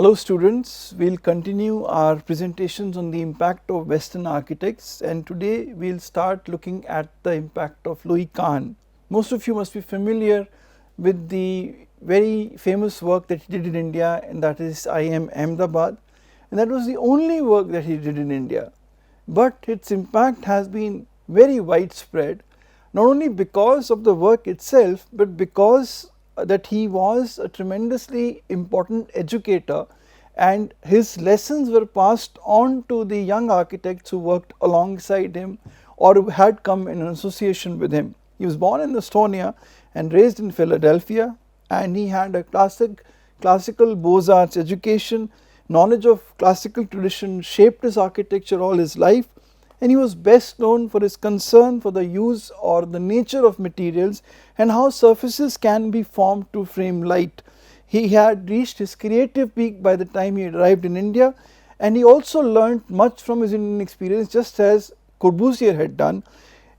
Hello students, we will continue our presentations on the impact of Western architects, and today we will start looking at the impact of Louis Kahn. Most of you must be familiar with the very famous work that he did in India, and that is I Am Ahmedabad, and that was the only work that he did in India, but its impact has been very widespread, not only because of the work itself, but because that he was a tremendously important educator, and his lessons were passed on to the young architects who worked alongside him or who had come in association with him. He was born in Estonia and raised in Philadelphia, and he had a classical Beaux-Arts education. Knowledge of classical tradition shaped his architecture all his life, and he was best known for his concern for the use or the nature of materials and how surfaces can be formed to frame light. He had reached his creative peak by the time he arrived in India, and he also learnt much from his Indian experience, just as Corbusier had done,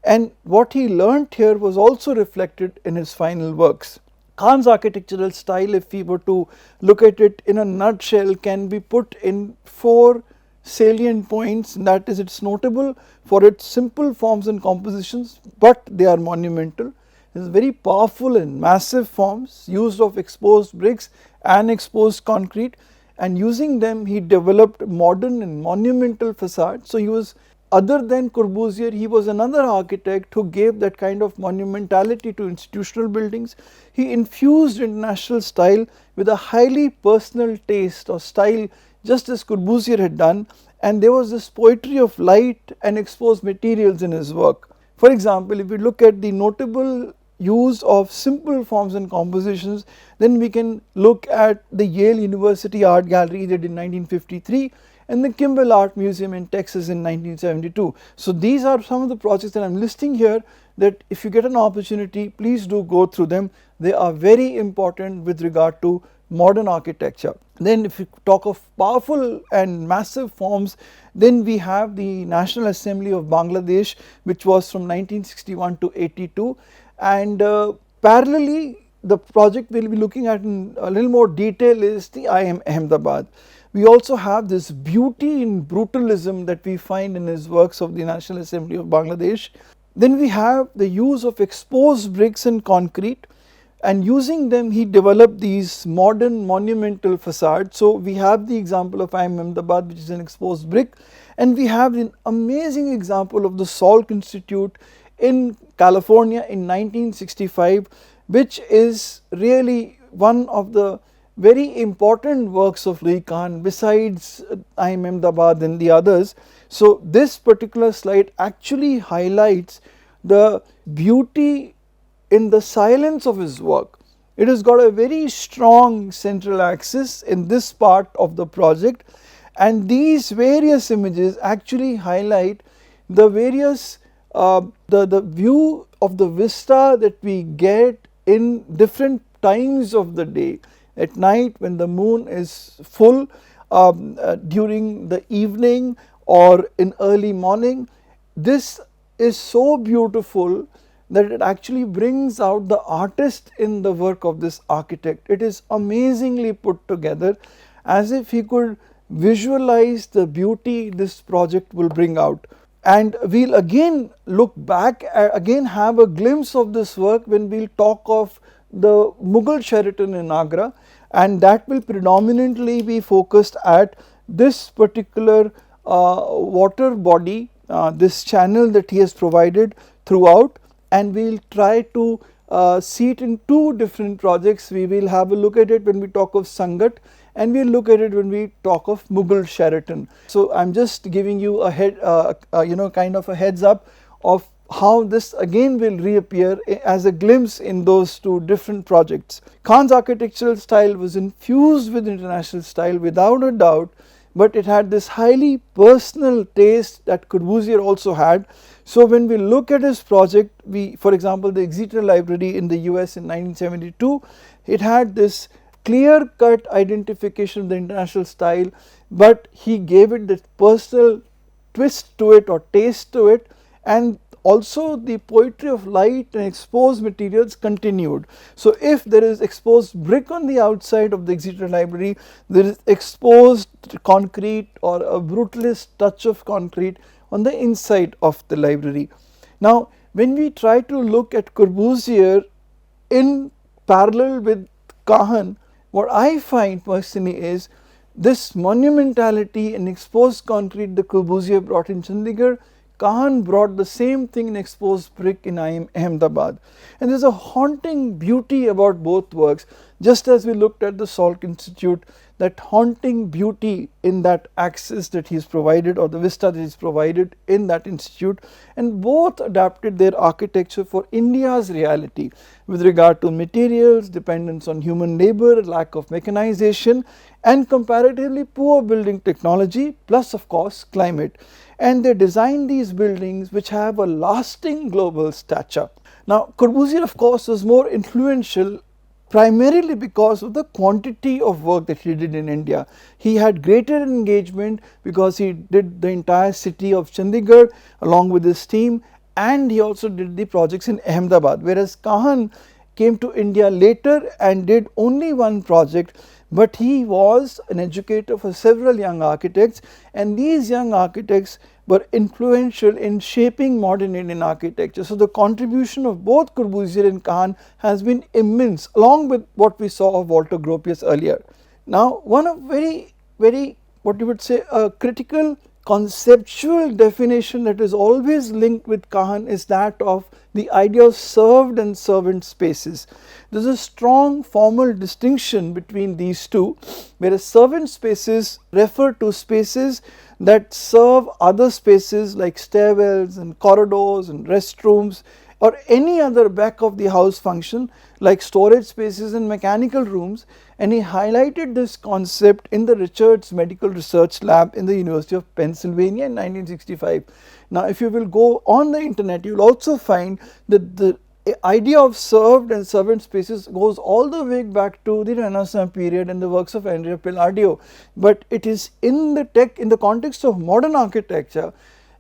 and what he learnt here was also reflected in his final works. Kahn's architectural style, if we were to look at it in a nutshell, can be put in four salient points, and that is, it's notable for its simple forms and compositions, but they are monumental. It is very powerful and massive forms, used of exposed bricks and exposed concrete, and using them he developed modern and monumental facades. So he was, other than Corbusier, he was another architect who gave that kind of monumentality to institutional buildings. He infused international style with a highly personal taste or style, just as Corbusier had done, and there was this poetry of light and exposed materials in his work. For example, if we look at the notable use of simple forms and compositions, then we can look at the Yale University Art Gallery he did in 1953 and the Kimball Art Museum in Texas in 1972. So these are some of the projects that I am listing here, that if you get an opportunity, please do go through them. They are very important with regard to modern architecture. Then if we talk of powerful and massive forms, then we have the National Assembly of Bangladesh, which was from 1961 to 82, and parallelly the project we will be looking at in a little more detail is the I Am Ahmedabad. We also have this beauty in brutalism that we find in his works of the National Assembly of Bangladesh. Then we have the use of exposed bricks and concrete, and using them he developed these modern monumental facades. So we have the example of I Am Ahmedabad, which is an exposed brick, and we have an amazing example of the Salk Institute in California in 1965, which is really one of the very important works of Louis Kahn besides I Am Ahmedabad and the others. So this particular slide actually highlights the beauty in the silence of his work. It has got a very strong central axis in this part of the project, and these various images actually highlight the various the view of the vista that we get in different times of the day. At night when the moon is full, during the evening or in early morning. This is so beautiful that it actually brings out the artist in the work of this architect. It is amazingly put together, as if he could visualize the beauty this project will bring out. And we will again look back, again have a glimpse of this work when we will talk of the Mughal Sheraton in Agra, and that will predominantly be focused at this particular water body, this channel that he has provided throughout, and we will try to see it in two different projects. We will have a look at it when we talk of Sangat, and we will look at it when we talk of Mughal Sheraton. So I am just giving you a kind of a heads up of how this again will reappear as a glimpse in those two different projects. Kahn's architectural style was infused with international style without a doubt, but it had this highly personal taste that Corbusier also had. So when we look at his project, for example, the Exeter Library in the US in 1972, it had this clear-cut identification of the international style, but he gave it this personal twist to it or taste to it, and also the poetry of light and exposed materials continued. So if there is exposed brick on the outside of the Exeter Library, there is exposed concrete or a brutalist touch of concrete on the inside of the library. Now when we try to look at Corbusier in parallel with Kahn, what I find personally is this monumentality and exposed concrete that Corbusier brought in Chandigarh, Kahn brought the same thing in exposed brick in Ahmedabad. And there is a haunting beauty about both works, just as we looked at the Salk Institute, that haunting beauty in that axis that he has provided, or the vista that he has provided in that institute, and both adapted their architecture for India's reality with regard to materials, dependence on human labor, lack of mechanization, and comparatively poor building technology, plus of course climate. And they designed these buildings which have a lasting global stature. Now Corbusier of course was more influential primarily because of the quantity of work that he did in India. He had greater engagement because he did the entire city of Chandigarh along with his team, and he also did the projects in Ahmedabad, whereas Kahn came to India later and did only one project, but he was an educator for several young architects, and these young architects were influential in shaping modern Indian architecture. So the contribution of both Corbusier and Kahn has been immense, along with what we saw of Walter Gropius earlier. Now one of very what you would say a critical conceptual definition that is always linked with Kahn is that of the idea of served and servant spaces. There is a strong formal distinction between these two, whereas servant spaces refer to spaces that serve other spaces like stairwells and corridors and restrooms or any other back of the house function like storage spaces and mechanical rooms, and he highlighted this concept in the Richards Medical Research Lab in the University of Pennsylvania in 1965. Now if you will go on the internet, you will also find that the idea of served and servant spaces goes all the way back to the Renaissance period and the works of Andrea Palladio, but it is in the context of modern architecture,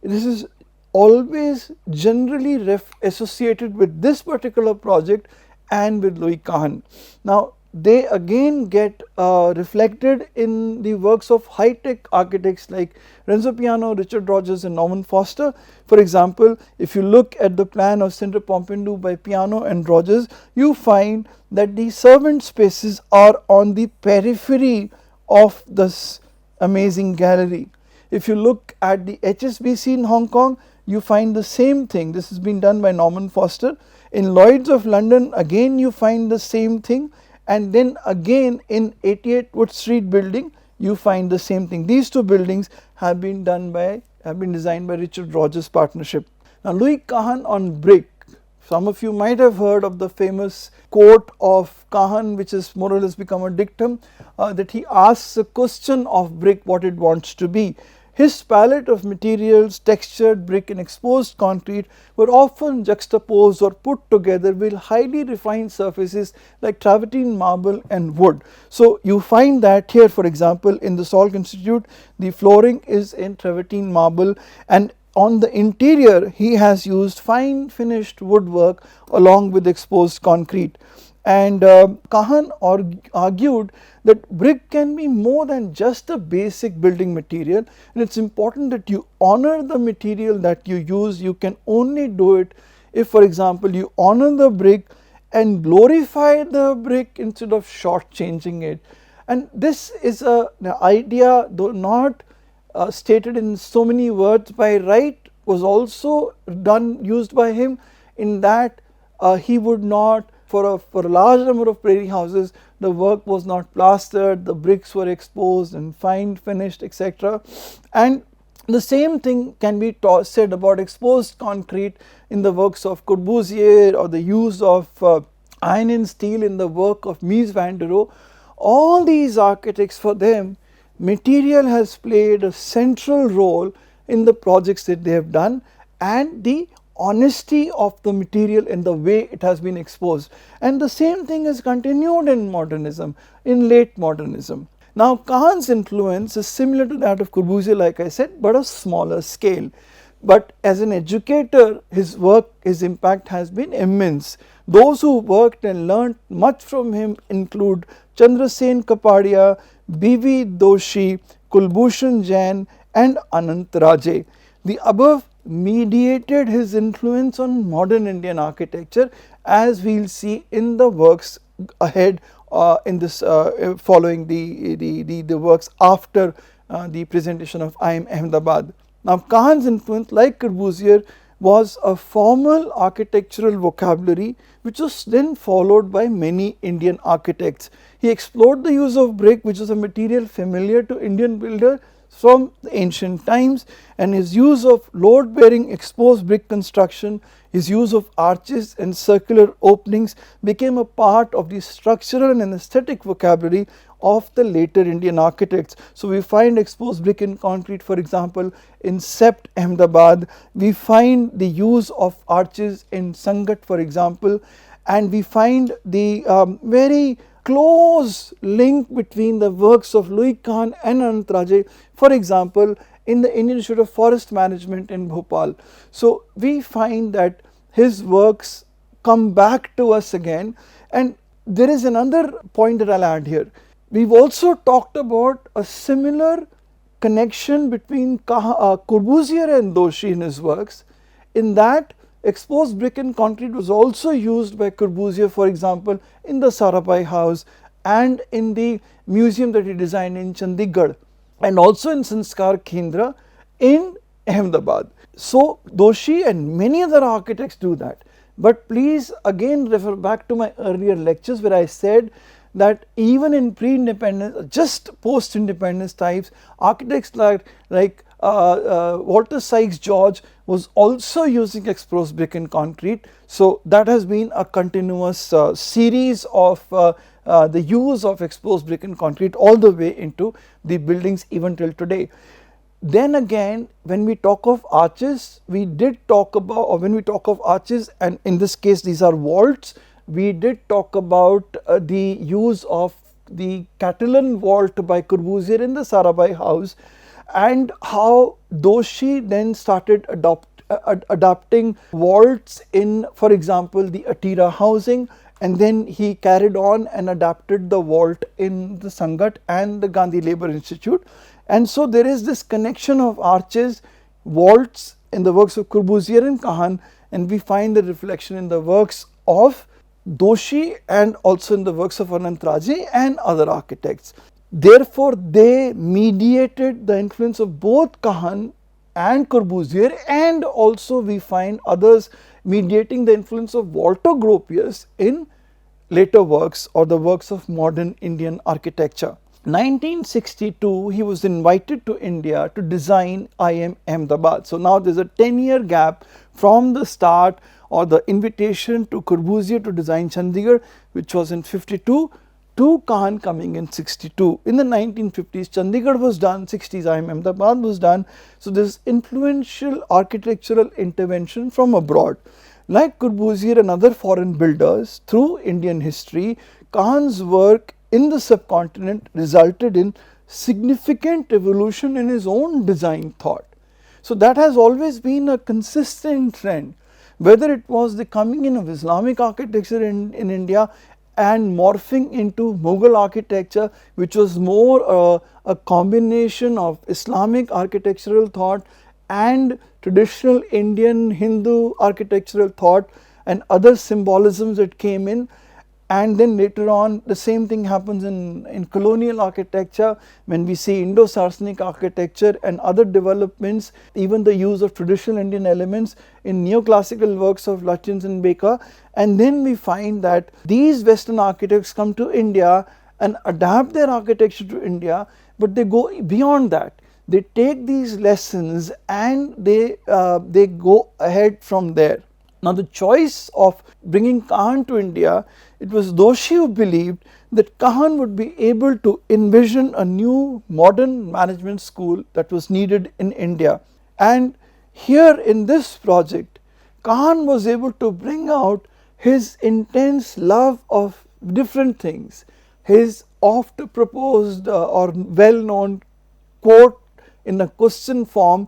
this is always generally associated with this particular project and with Louis Kahn. Now they again get reflected in the works of high-tech architects like Renzo Piano, Richard Rogers and Norman Foster. For example, if you look at the plan of Centre Pompidou by Piano and Rogers, you find that the servant spaces are on the periphery of this amazing gallery. If you look at the HSBC in Hong Kong, you find the same thing. This has been done by Norman Foster. In Lloyd's of London, again you find the same thing, and then again in 88 Wood Street building you find the same thing. These two buildings have been designed by Richard Rogers Partnership. Now Louis Kahn on brick. Some of you might have heard of the famous quote of Kahn, which has more or less become a dictum, that he asks a question of brick what it wants to be. His palette of materials, textured brick and exposed concrete, were often juxtaposed or put together with highly refined surfaces like travertine marble and wood. So you find that here, for example, in the Salk Institute, the flooring is in travertine marble, and on the interior he has used fine finished woodwork along with exposed concrete. And Kahn argued that brick can be more than just a basic building material, and it is important that you honor the material that you use. You can only do it if, for example, you honor the brick and glorify the brick instead of shortchanging it. And this is an idea, though not stated in so many words by Wright, was also used by him, in that he would not, for a large number of prairie houses, the work was not plastered, the bricks were exposed and fine finished, etc. And the same thing can be said about exposed concrete in the works of Corbusier, or the use of iron and steel in the work of Mies van der Rohe. All these architects, for them, material has played a central role in the projects that they have done, and the honesty of the material and the way it has been exposed. And the same thing has continued in modernism, in late modernism. Now Kahn's influence is similar to that of Corbusier, like I said, but a smaller scale. but as an educator his work, his impact has been immense. Those who worked and learnt much from him include Chandrasen Kapadia, B.V. Doshi, Kulbhushan Jain and Anant Raje. The above mediated his influence on modern Indian architecture, as we will see in the works ahead in this following the works after the presentation of I Am Ahmedabad. Now Kahn's influence, like Corbusier, was a formal architectural vocabulary which was then followed by many Indian architects. He explored the use of brick, which is a material familiar to Indian builders from the ancient times, and his use of load bearing exposed brick construction, his use of arches and circular openings became a part of the structural and aesthetic vocabulary of the later Indian architects. So we find exposed brick and concrete, for example, in Sept Ahmedabad, we find the use of arches in Sangat, for example, and we find the very close link between the works of Louis Kahn and Anant Raje, for example, in the Indian Institute of Forest Management in Bhopal. So we find that his works come back to us again, and there is another point that I'll add here. We've also talked about a similar connection between Corbusier and Doshi in his works, in that exposed brick and concrete was also used by Corbusier, for example, in the Sarabhai house and in the museum that he designed in Chandigarh, and also in Sanskar Kendra in Ahmedabad. So Doshi and many other architects do that. But please again refer back to my earlier lectures where I said that even in pre-independence, just post-independence types, architects like Walter Sykes George was also using exposed brick and concrete. So that has been a continuous series of the use of exposed brick and concrete all the way into the buildings even till today. Then again, when we talk of arches, we did talk about, or when we talk of arches, and in this case these are vaults, we did talk about the use of the Catalan vault by Corbusier in the Sarabhai house, and how Doshi then started adopting vaults in, for example, the Atira housing, and then he carried on and adapted the vault in the Sangat and the Gandhi Labour Institute. And so there is this connection of arches, vaults in the works of Corbusier and Kahn, and we find the reflection in the works of Doshi and also in the works of Anant Raje and other architects. Therefore, they mediated the influence of both Kahn and Corbusier, and also we find others mediating the influence of Walter Gropius in later works or the works of modern Indian architecture. 1962, he was invited to India to design I Am Ahmedabad. So now there is a 10-year gap from the start or the invitation to Corbusier to design Chandigarh, which was in 52, to Kahn coming in 62. In the 1950s, Chandigarh was done, 60s I Am Ahmedabad was done. So this influential architectural intervention from abroad. Like Corbusier and other foreign builders through Indian history, Kahn's work in the subcontinent resulted in significant evolution in his own design thought. So that has always been a consistent trend, whether it was the coming in of Islamic architecture in India and morphing into Mughal architecture, which was more a combination of Islamic architectural thought and traditional Indian Hindu architectural thought and other symbolisms that came in. And then later on the same thing happens in colonial architecture when we see Indo-Saracenic architecture and other developments, even the use of traditional Indian elements in neoclassical works of Lutyens and Baker. And then we find that these Western architects come to India and adapt their architecture to India, but they go beyond that. They take these lessons and they go ahead from there. Now the choice of bringing Kahn to India, it was Doshi who believed that Kahn would be able to envision a new modern management school that was needed in India. And here in this project, Kahn was able to bring out his intense love of different things, his oft proposed or well known quote in a question form,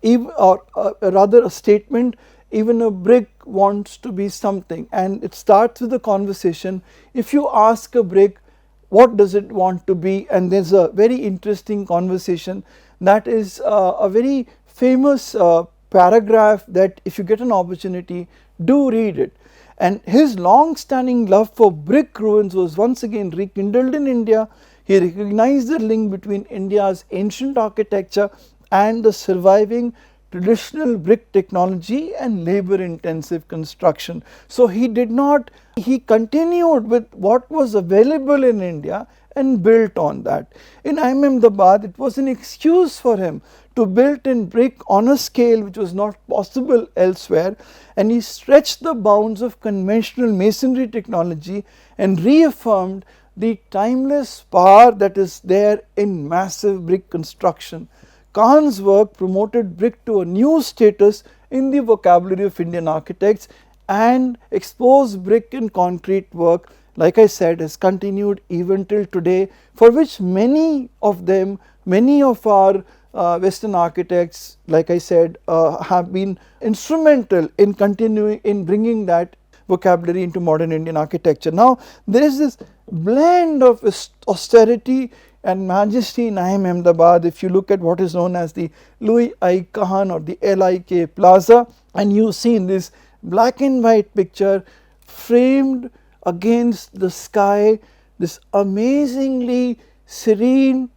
or rather a statement, even a brick wants to be something, and it starts with a conversation. If you ask a brick what does it want to be, and there is a very interesting conversation that is a very famous paragraph that if you get an opportunity, do read it. And his long standing love for brick ruins was once again rekindled in India. He recognized the link between India's ancient architecture and the surviving traditional brick technology and labor intensive construction. So he did not, he continued with what was available in India and built on that. In Ahmedabad, it was an excuse for him to build in brick on a scale which was not possible elsewhere, and he stretched the bounds of conventional masonry technology and reaffirmed the timeless power that is there in massive brick construction. Kahn's work promoted brick to a new status in the vocabulary of Indian architects, and exposed brick and concrete work, like I said, has continued even till today, for which many of them, many of our Western architects, like I said, have been instrumental in continuing in bringing that vocabulary into modern Indian architecture. Now there is this blend of austerity and majesty in Ahmedabad. If you look at what is known as the Louis I. Kahn or the LIK Plaza, and you see in this black and white picture framed against the sky, this amazingly serene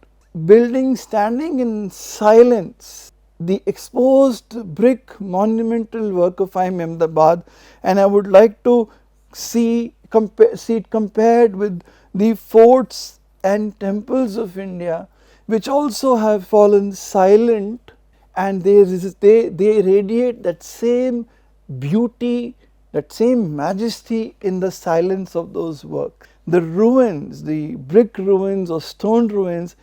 building standing in silence, the exposed brick monumental work of Ahmedabad. And I would like to see it compared with the forts and temples of India, which also have fallen silent, and they radiate that same beauty, that same majesty in the silence of those works. The ruins, the brick ruins or stone ruins,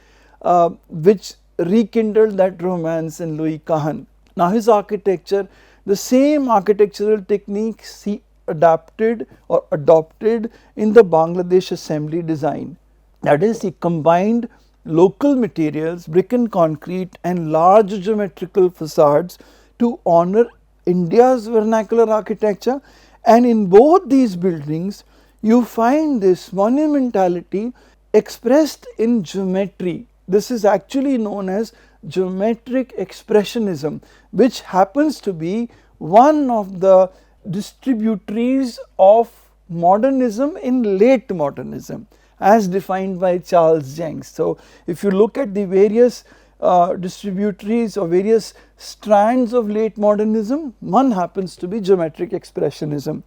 which rekindled that romance in Louis Kahn. Now his architecture, the same architectural techniques he adapted or adopted in the Bangladesh assembly design. That is, he combined local materials, brick and concrete, and large geometrical facades to honor India's vernacular architecture. And in both these buildings you find this monumentality expressed in geometry. This is actually known as geometric expressionism, which happens to be one of the distributaries of modernism in late modernism, as defined by Charles Jencks. So if you look at the various distributaries or various strands of late modernism, one happens to be geometric expressionism.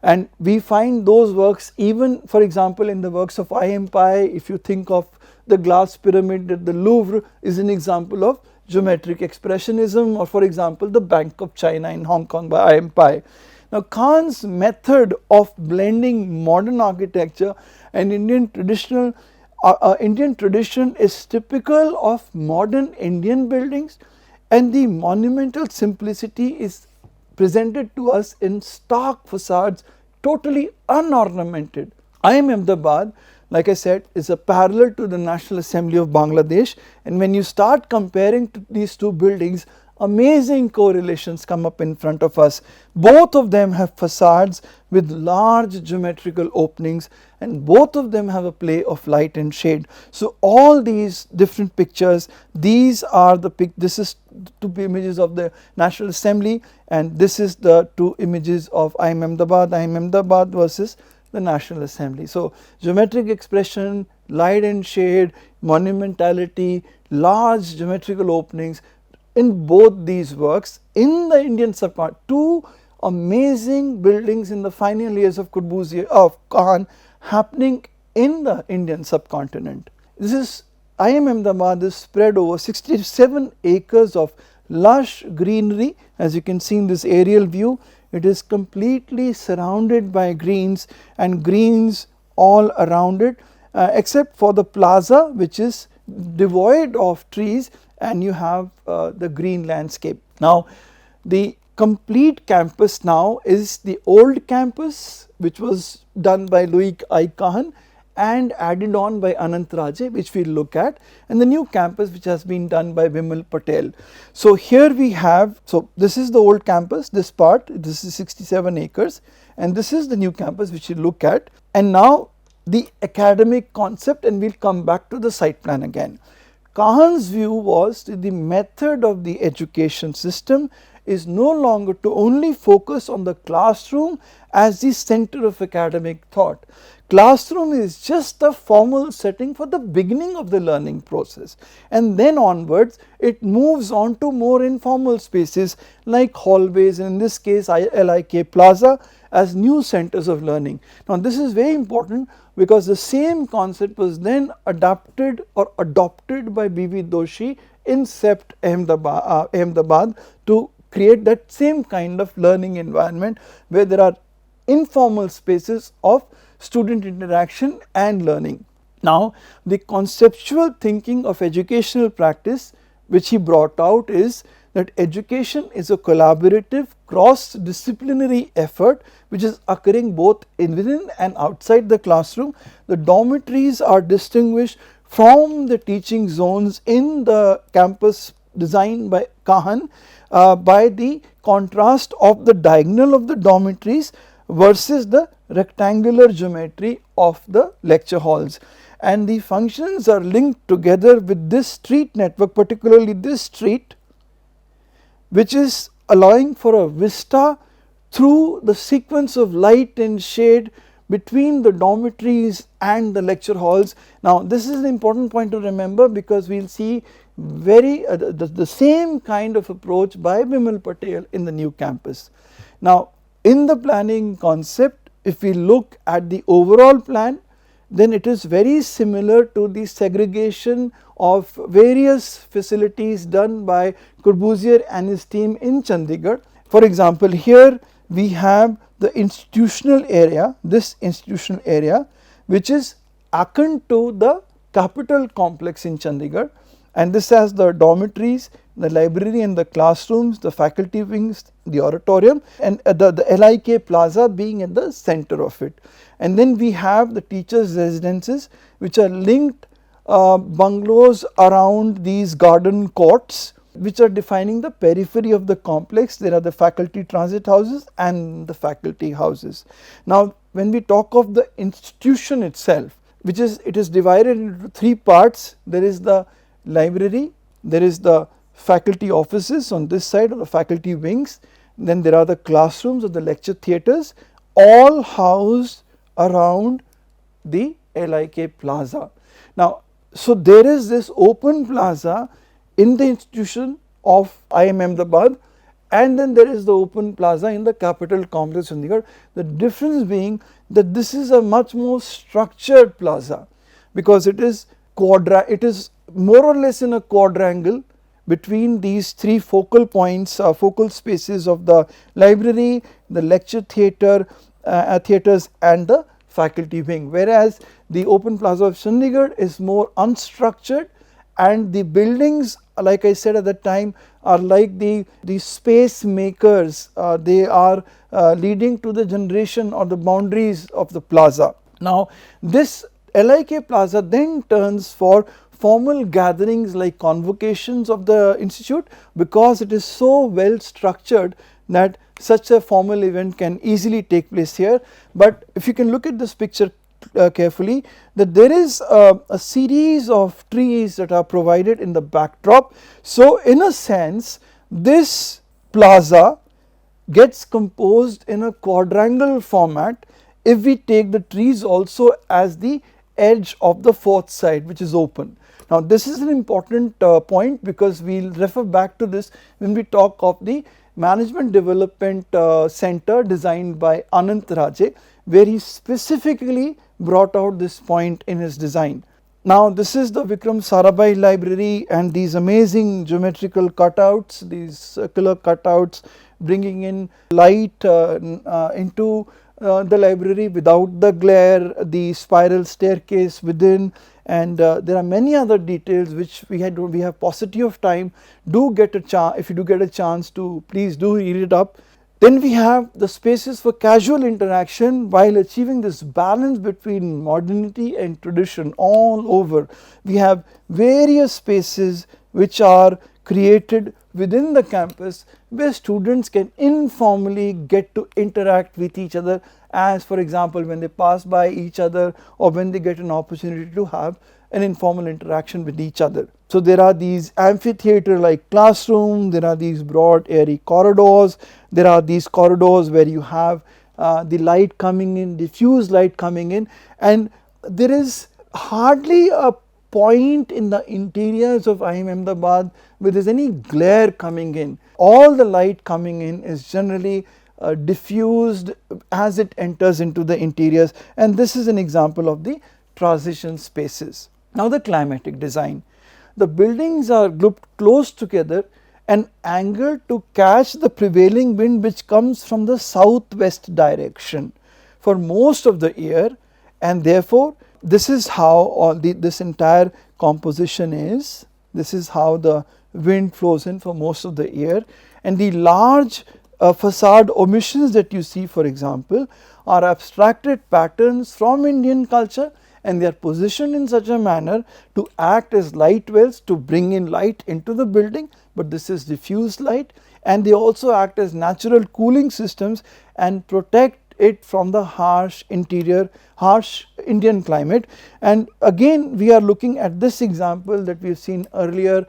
And we find those works even, for example, in the works of I. M. Pai. If you think of the glass pyramid at the Louvre, is an example of geometric expressionism, or for example the Bank of China in Hong Kong by I. M. Pai. Now Kahn's method of blending modern architecture and Indian tradition is typical of modern Indian buildings, and the monumental simplicity is presented to us in stark facades, totally unornamented. Ahmedabad, like I said, is a parallel to the National Assembly of Bangladesh, and when you start comparing these two buildings, amazing correlations come up in front of us. Both of them have facades with large geometrical openings, and both of them have a play of light and shade. So all these different pictures, these are this is two images of the National Assembly, and this is the two images of Ahmedabad versus the National Assembly. So geometric expression, light and shade, monumentality, large geometrical openings in both these works in the Indian subcontinent. Two amazing buildings in the final years of Kahn happening in the Indian subcontinent. This is Ahmedabad is spread over 67 acres of lush greenery. As you can see in this aerial view, it is completely surrounded by greens, and greens all around it, except for the plaza, which is devoid of trees, and you have the green landscape. Now the complete campus now is the old campus, which was done by Louis I. Kahn, and added on by Anant Raje, which we will look at, and the new campus which has been done by Vimal Patel. So here we have, so this is the old campus, this part, this is 67 acres, and this is the new campus which we look at. And now the academic concept, and we will come back to the site plan again. Kahn's view was that the method of the education system is no longer to only focus on the classroom as the center of academic thought. Classroom is just a formal setting for the beginning of the learning process, and then onwards it moves on to more informal spaces like hallways, and in this case LIK Plaza, as new centers of learning. Now this is very important because the same concept was then adapted or adopted by B.V. Doshi in CEPT Ahmedabad to create that same kind of learning environment where there are informal spaces of student interaction and learning. Now the conceptual thinking of educational practice which he brought out is that education is a collaborative cross-disciplinary effort which is occurring both within and outside the classroom. The dormitories are distinguished from the teaching zones in the campus designed by Kahn by the contrast of the diagonal of the dormitories versus the rectangular geometry of the lecture halls, and the functions are linked together with this street network, particularly this street, which is allowing for a vista through the sequence of light and shade between the dormitories and the lecture halls. Now this is an important point to remember because we will see the same kind of approach by Vimal Patel in the new campus. Now in the planning concept, if we look at the overall plan, then it is very similar to the segregation of various facilities done by Corbusier and his team in Chandigarh. For example, here we have the institutional area, this institutional area which is akin to the Capitol complex in Chandigarh, and this has the dormitories, the library and the classrooms, the faculty wings, the auditorium, and the LIK Plaza being at the center of it. And then we have the teachers' residences which are linked bungalows around these garden courts which are defining the periphery of the complex. There are the faculty transit houses and the faculty houses. Now when we talk of the institution itself, it is divided into three parts. There is the library, there is the faculty offices on this side of the faculty wings, then there are the classrooms or the lecture theatres, all housed around the LIK Plaza. Now so there is this open plaza in the institution of IIM Ahmedabad, and then there is the open plaza in the Capitol complex Chandigarh. The difference being that this is a much more structured plaza because it is more or less in a quadrangle between these three focal points, focal spaces of the library, the lecture theatres and the faculty wing, whereas the open plaza of Chandigarh is more unstructured, and the buildings, like I said at that time, are like the space makers. They are leading to the generation or the boundaries of the plaza. Now this LIK Plaza then turns for formal gatherings like convocations of the institute because it is so well structured that such a formal event can easily take place here. But if you can look at this picture carefully, that there is a series of trees that are provided in the backdrop. So in a sense this plaza gets composed in a quadrangle format if we take the trees also as the edge of the fourth side which is open. Now this is an important point because we will refer back to this when we talk of the management development center designed by Anant Raje, where he specifically brought out this point in his design. Now this is the Vikram Sarabhai Library, and these amazing geometrical cutouts, these circular cutouts bringing in light into the library without the glare, the spiral staircase within, and there are many other details which we have paucity of time. Do get a chance, if you do get a chance to please do read it up. Then we have the spaces for casual interaction while achieving this balance between modernity and tradition all over. We have various spaces which are created within the campus where students can informally get to interact with each other, as for example when they pass by each other or when they get an opportunity to have an informal interaction with each other. So there are these amphitheater like classrooms, there are these broad airy corridors, there are these corridors where you have the light coming in, diffuse light coming in, and there is hardly a point in the interiors of IIM Ahmedabad where there is any glare coming in. All the light coming in is generally diffused as it enters into the interiors, and this is an example of the transition spaces. Now the climatic design. The buildings are grouped close together and angled to catch the prevailing wind which comes from the southwest direction for most of the year, and therefore this is how this entire composition is. This is how the wind flows in for most of the year, and the large facade omissions that you see, for example, are abstracted patterns from Indian culture, and they are positioned in such a manner to act as light wells to bring in light into the building, but this is diffuse light, and they also act as natural cooling systems and protect it from the harsh Indian climate. And again we are looking at this example that we have seen earlier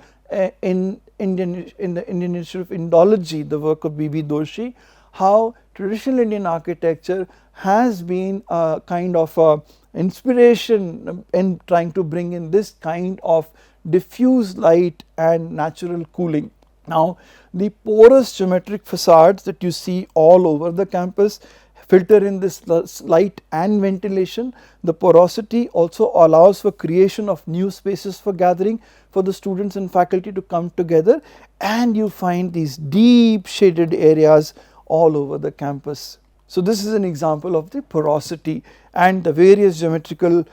in the Indian Institute of Indology, the work of B.B. Doshi, how traditional Indian architecture has been a kind of a inspiration in trying to bring in this kind of diffuse light and natural cooling. Now the porous geometric facades that you see all over the campus filter in this light and ventilation. The porosity also allows for creation of new spaces for gathering for the students and faculty to come together, and you find these deep shaded areas all over the campus. So this is an example of the porosity and the various geometrical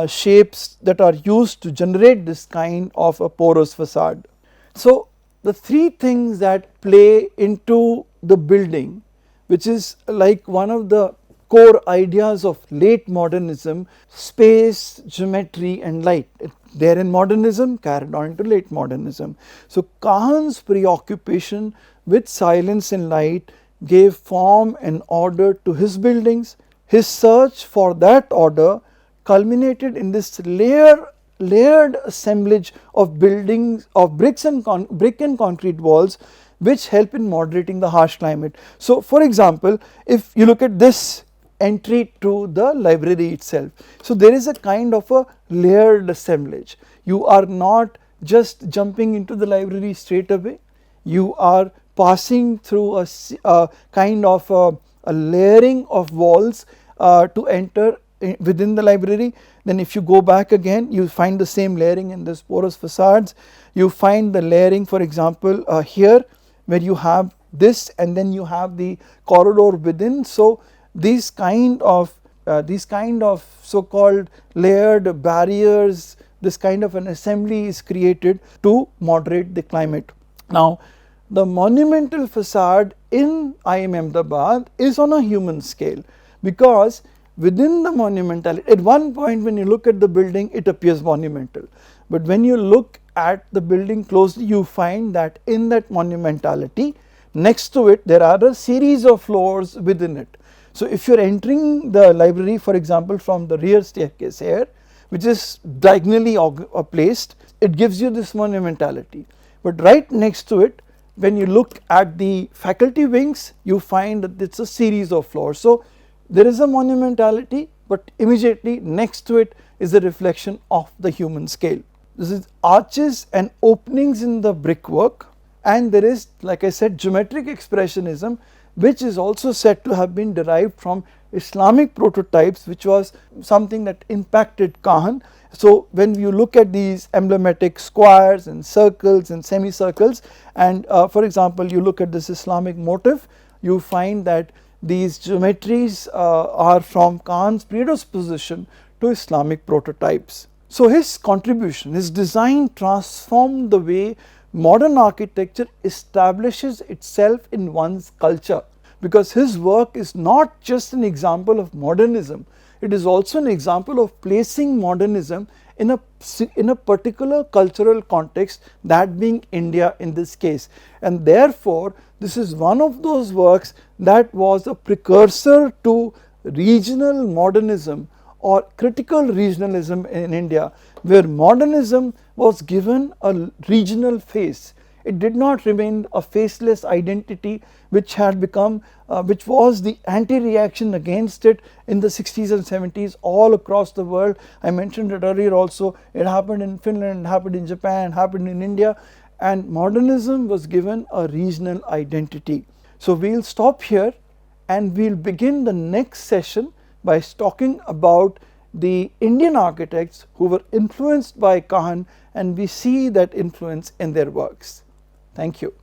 shapes that are used to generate this kind of a porous facade. So the three things that play into the building, which is like one of the core ideas of late modernism: space, geometry and light. There in modernism, carried on into late modernism. So Kahn's preoccupation with silence and light gave form and order to his buildings. His search for that order culminated in this layered assemblage of buildings of brick and concrete walls, which help in moderating the harsh climate. So for example, if you look at this entry to the library itself, so there is a kind of a layered assemblage. You are not just jumping into the library straight away, you are passing through a kind of a layering of walls to enter within the library. Then if you go back again, you find the same layering in this porous facades. You find the layering, for example, here where you have this and then you have the corridor within. So these kind of so-called layered barriers, this kind of an assembly is created to moderate the climate. Now the monumental facade in IIM Ahmedabad is on a human scale, because within the monumental, at one point when you look at the building it appears monumental, but when you look at the building closely you find that in that monumentality, next to it there are a series of floors within it. So if you are entering the library, for example, from the rear staircase here, which is diagonally placed, it gives you this monumentality, but right next to it, when you look at the faculty wings, you find that it is a series of floors. So there is a monumentality, but immediately next to it is a reflection of the human scale. This is arches and openings in the brickwork, and there is, like I said, geometric expressionism, which is also said to have been derived from Islamic prototypes, which was something that impacted Kahn. So when you look at these emblematic squares and circles and semicircles, and for example you look at this Islamic motif, you find that these geometries are from Kahn's predisposition to Islamic prototypes. So his contribution, his design transformed the way modern architecture establishes itself in one's culture, because his work is not just an example of modernism, it is also an example of placing modernism in a particular cultural context, that being India in this case. And therefore, this is one of those works that was a precursor to regional modernism or critical regionalism in India, where modernism was given a regional face. It did not remain a faceless identity which had become, which was the anti-reaction against it in the 60s and 70s all across the world. I mentioned it earlier also, it happened in Finland, it happened in Japan, it happened in India, and modernism was given a regional identity. So we will stop here and we will begin the next session by talking about the Indian architects who were influenced by Kahn, and we see that influence in their works. Thank you.